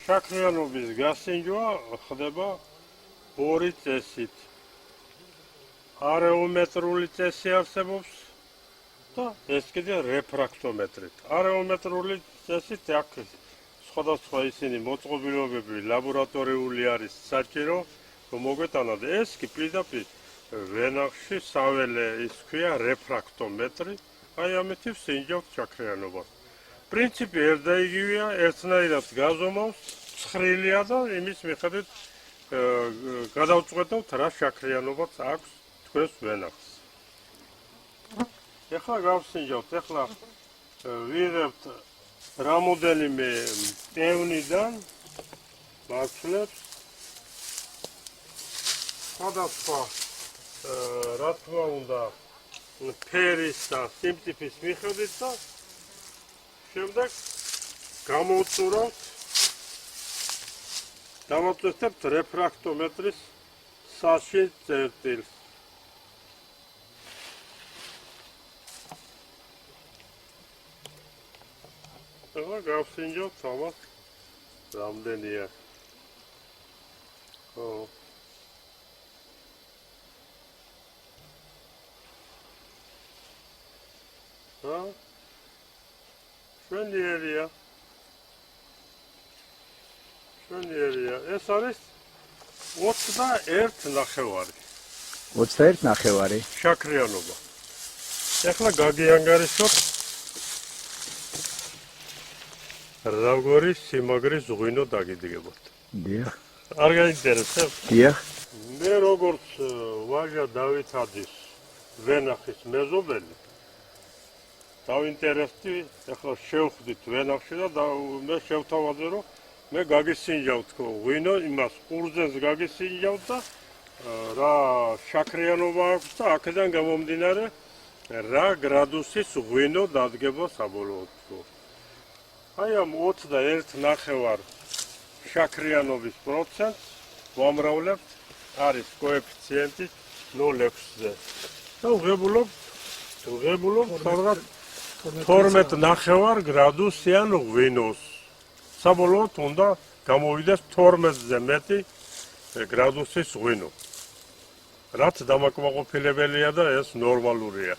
შაქრიანობის გასინჯვა ხდება ორი წესით. არეომეტრული წესი არსებობს და ეს კიდე რეფრაქტომეტრით. არეომეტრული წესით აქ სხვადასხვა ისინი მოწყობილობები ლაბორატორიული არის საჭირო, რომ მოგვეტანათ. ეს კი პირდაპირ ვენახში საველე ის ქვია რეფრაქტომეტრი, აი ამით ვსინჯავთ შაქრიანობას. პრინციპი ერთ და იგივეა, ერთნაირად გაზომავს, ცხრილია და იმის მიხედვით გადავწყვეტავთ რა შაქრიანობაც აქვს თქვენს ვენახს. ეხლა გავსინჯავთ, ეხლა ვიღებთ რამოდენიმე პევნიდან მაცვლებს სხვადასხვა რა თქმა უნდა ფერის და სიმწიფის მიხედვით და შემდეგ გამოვწურავთ დავაწესებთ რეფრაქტომეტრის საში წერტილს. ეხლა გავსინჯავთ ამას რამდენია. შვენიერია. ეს არის 21 ნახევარი. 21 ნახევარი. შაქრიანობა. ეხლა გაგიანგარიშოთ როგორი სიმაგრის ღვინო დაგიდგებოთ. დიახ. არ გაინტერესებს? დიახ. მე როგორც ვაჟა დავითაძის ვენახის მეზობელი დავინტერესდი, ეხლა შევხვდით ვენახში და მე შევთავაზე რომ მე გაგისინჯავთ ღვინო, იმას ყურძენს გაგისინჯავთ და რა შაქრიანობა აქვს და აქედან გამომდინარე რა გრადუსის ღვინო დადგება საბოლოოდ. აი ამ 21 ნახევარ შაქრიანობის პროცენტს ვამრავლებთ, არის კოეფიციენტი 0,6-ზე. და ვღებულობთ სადღაც 12 ნახევარ გრადუსიან ღვინოს. საბოლოოდ უნდა გამოვიდეს 12-ზე მეტი გრადუსის ღვინო. რაც დამაკმაყოფილებელია და ეს ნორმალურია.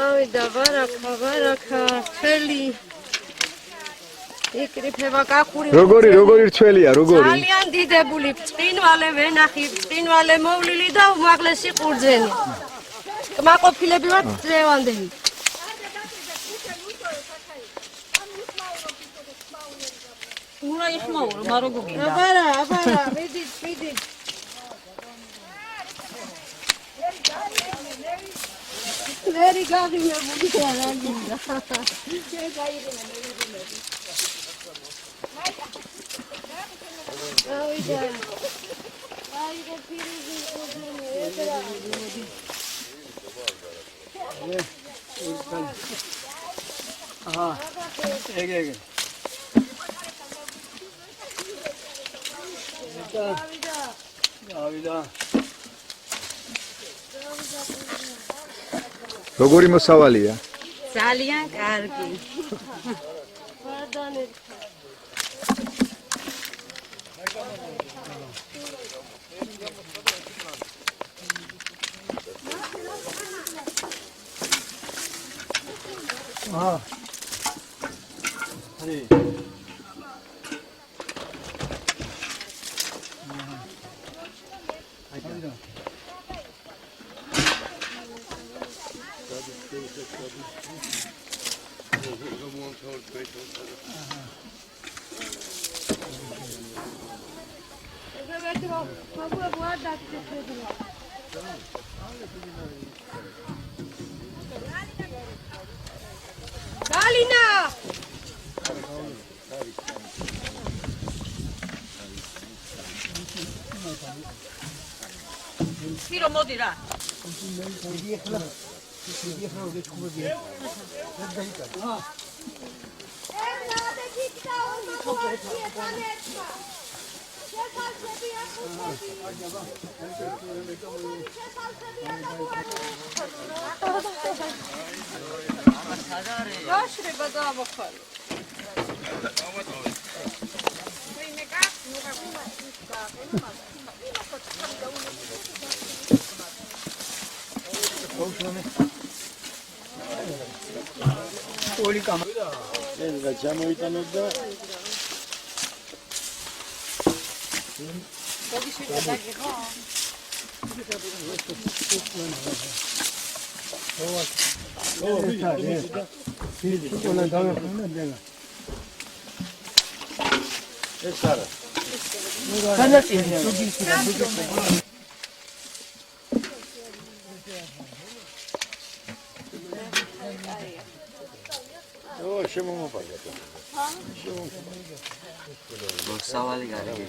ავიდა ბარაქა, თელი. იკრიფება კახური. როგორი რთველია, როგორი? ძალიან დიდებული ბრწყინვალე ვენახი, ბრწყინვალე მოვლილი და უმაღლესი ყურძენი. კმაყოფილები ვართ დღევანდელი. უნდა იხმაურო, მარო გოგინა. აბარა, მიდით. ნერი გაღიმებული არა გინდა. ავიდა. აიღე პირიზი ყურძენი, ეძრა. ეგ. გავიდა. როგორი მოსავალია? ძალიან კარგი. ვარდანე. Galina! Tiro modi ra. გაშრება დაამოხვალე. ორი კამარა. ეს გამოიტანებდა ეს არა. შემომოპარდა. მოსავალი გარიგე.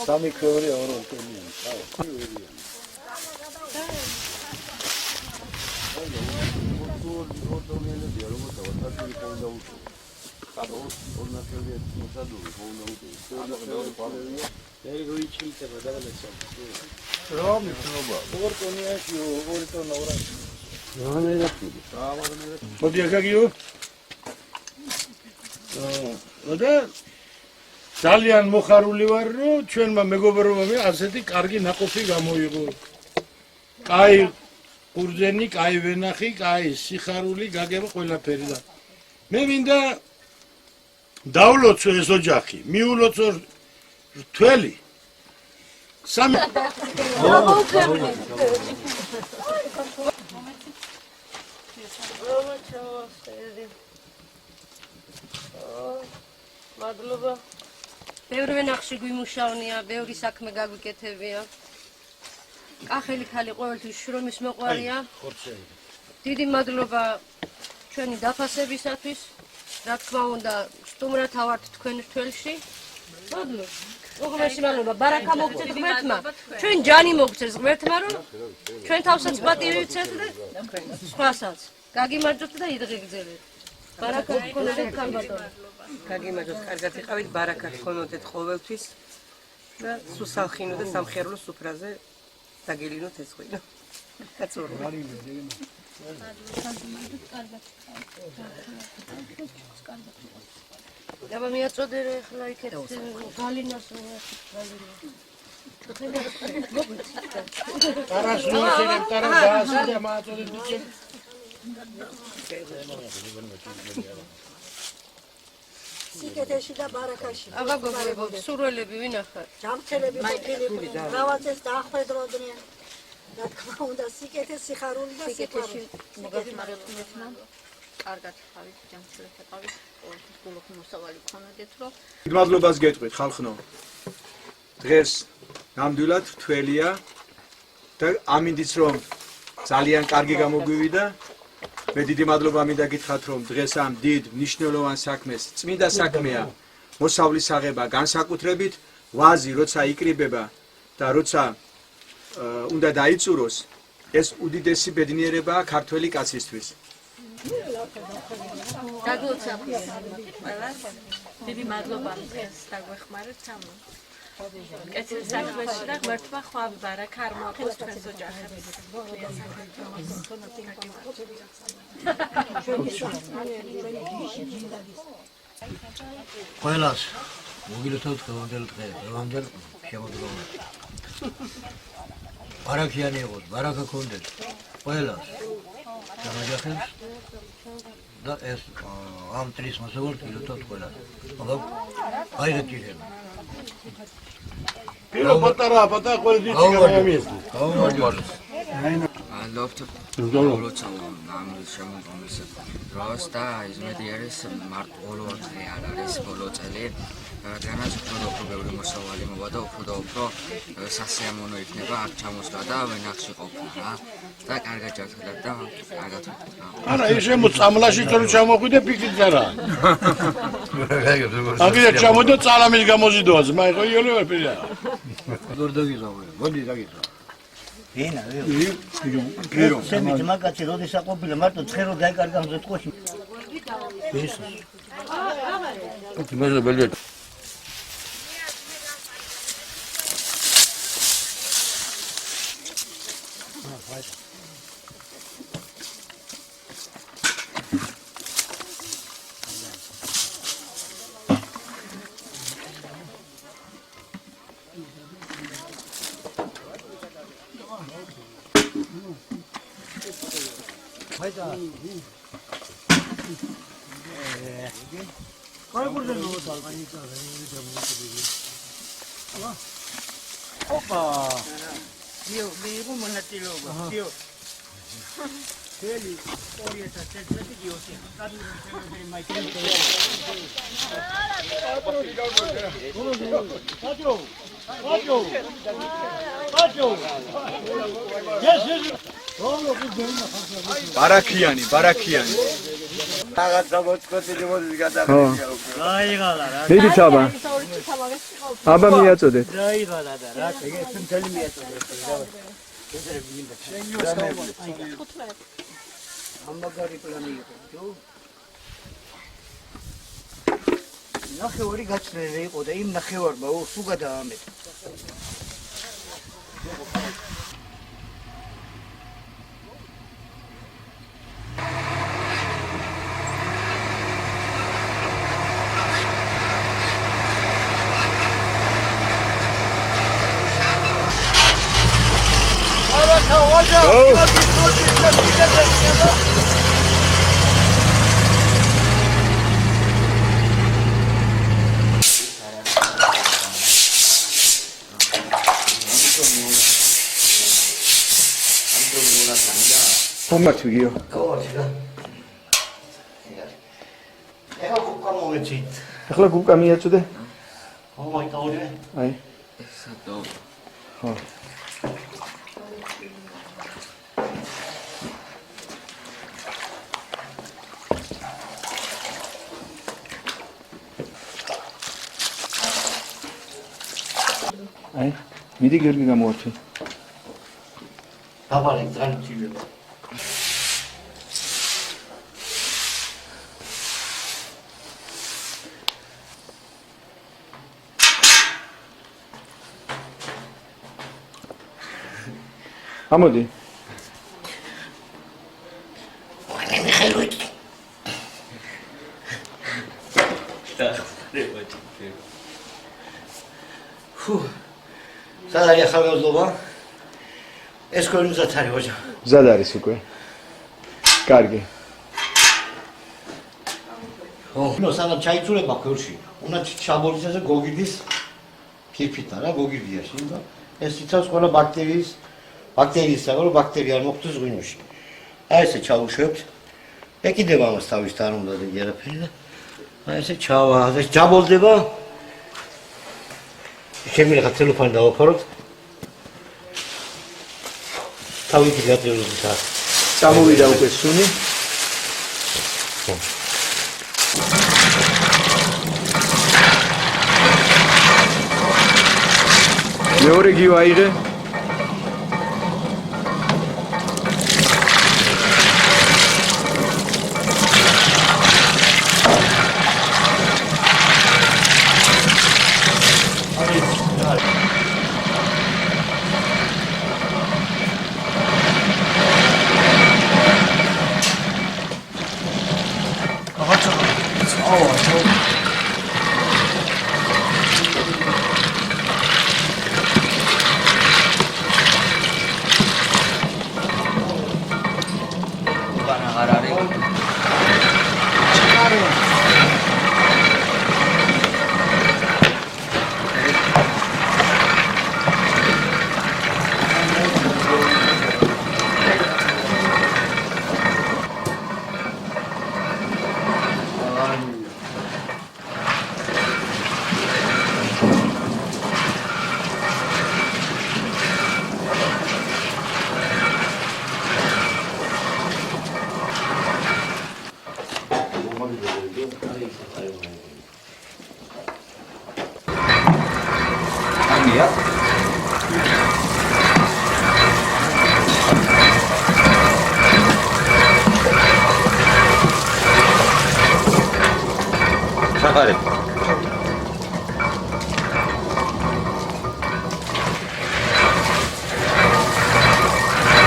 სამი ქვევრი ორი ტონია. ძალიან მოხარული ვარ, რომ ჩვენმა მეგობრებმა ასეთი კარგი ნაყოფი გამოიღო. კაი ყურძენი, კაი ვენახი, კაი სიხარული, გაგება ყველაფერი და მე მინდა დავლოცო ეს ოჯახი, მიულოცო რთველი. სამი მადლობა. ბევრი ვენახში გვიმუშავნია, ბევრი საქმე გაგვიკეთებია. კახელი ქალი ყოველთვის შრომის მოყვარია. დიდი მადლობა ჩვენი დაფასებისათვის. რა თქმა უნდა, სტუმრად ავართ თქვენ რთველში. მოდლო უღმაში მადლობა ბარაკა მოგცეთ ღმერთმა ჩვენ ჯანი მოგცეს ღმერთმა რომ ჩვენ თავსაც პატივი ვიცეთ და სხვასაც გაგიმარჯოთ და იდღეგრძელეთ ბარაკა გქონოდეთ ხალბატონო გაგიმარჯოთ კარგად იყავით ბარაკა გქონოდეთ ყოველთვის და სუსალხინო და სამხერულო სუფრაზე დაგელინოთ ეს ღვინო კაცური აბა მიაწოდე რა ახლა იქეთ გალინას Taras nuserem, taras daasile maatole dikem. სიკეთეში და ბარაკაში. აბა გოგოებო, სურველები ვინახარ? ჯამთელები მოკლილი, რავაცეს დაახვედროდნენ. რა თქმა უნდა, სიკეთე, სიხარული და სიყვარული. მოგეხმაროთ მეცნა. კარგად ხავით, ჯამთელები ყავით, ყოველთვის გულობ მოსავალი გქონოდეთ, რომ მადლობას გეტყვით ხალხნო. დღეს ნამდვილად თველია და ამინდიც რომ ძალიან კარგი გამოგვივიდა. მე დიდი მადლობა მინდა გითხრათ რომ დღეს ამ დიდ მნიშვნელოვან საქმეს წმინდა საქმეა მოსავლის აღება განსაკუთრებით ვაზი როცა იკრიბება და როცა უნდა დაიწუროს ეს უდიდესი ბედნიერებაა ქართველი კაცისთვის. დაგლოცავთ ყველას. დიდი მადლობა დღეს დაგვეხმარეთ ამ კეთილ საქმეში და ღმერთმა ხვავი ბარაკა არ მოაყოს თქვენს ოჯახებს. ყველას მოგილოცავთ დღევანდელ შემოდგომა. ბარაკიანი იყოს, ბარაკა გქონდეთ ყველას. ოჯახებს და ეს ამ წრის მასწავლებლად გილოცავთ ყველას. მაგრამ გაიგეთ Piro patara qolis diti gamamiesni. ლოფტ ლოცავ ამ შემოგვიმის დროს და იზმედი არის მარტო დღე არ არის ბოლო წელი რადგანაც უფრო ბევრი მოსავალი მოვა და უფრო სასიამოვნო იქნება აქ ჩამოსვლა და ვენახში ყოფნა და კარგად ჯართლად და კარგად ვიყავ. არა ის შემოწამლაში თუ ჩამოხვიდე ფიქრით არა. აგია ჩამოდო წალამის გამოზიდოაზე, მაიყო იოლე ვერ პირა. გორდაგიზავე, მოდი დაგიზავე. ენა, პირო. შემით მაგაცი როდესაც ყოფილა მარტო ცხერო დაიკარგა მზეთყოში. ეს. იმაზე ბელია. ოპა. მიიღო მონაწილეობა. ხელი 2011 გიოსი. ბარაქიანი. რაღაცა მოწყვეტილი მოდის გადაღებია უკვე. გაიღალა რა. მიდით აბა. აბა მიაწოდეთ. გაიღალა და რა, ეს მთელი მიაწოდეთ. ამბაგარი პლანი იყო, თუ? ნახევარი გაცვლილი იყო და იმ ნახევარმა სულ გადაამეტა. ხომათ ვიგიო. გავარჩა. ეხლა კუკა მომეცით. ახლა გუკა მიაწოდე. მომაიტაოდე. აი. ესადო. ხო. აი, მიდი გერგი გამოვართვი. დაბალე ძალიან ძილება. ამოდი. სად არის ახალგაზრდობა? ეს კოლინზაც არის ოჯა. მზად არის უკვე. კარგი. ნუ სანამ ჩაიწურება ქორში, უნდა ჩაბოლისაზე გოგიდის ფირფიტა რა გოგიდიაში და ეს იცავს ყველა ბაქტერიის საგოლო ბაქტერია არ მოხდეს ღვინოში. აი ესე ჩაუშვებთ. ეკიდება ამას თავის თან უნდა და არაფერი და აი ესე ჩავა, ეს ჯაბოლდება. შემიძლია ტელეფონი დავაფაროთ. თავი გადაძლევდა. წამოვიდა უკვე სუნი. მეორე გიო აიღე.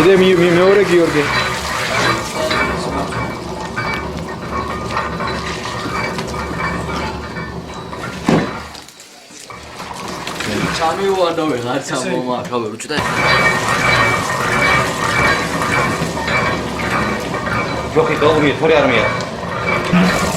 კიდე მეორე გიორგი. ჩამივუანდავე რაც ამომაყავე უჭდა. ჯოხი გაუგმიეთ, თორე არ მეა.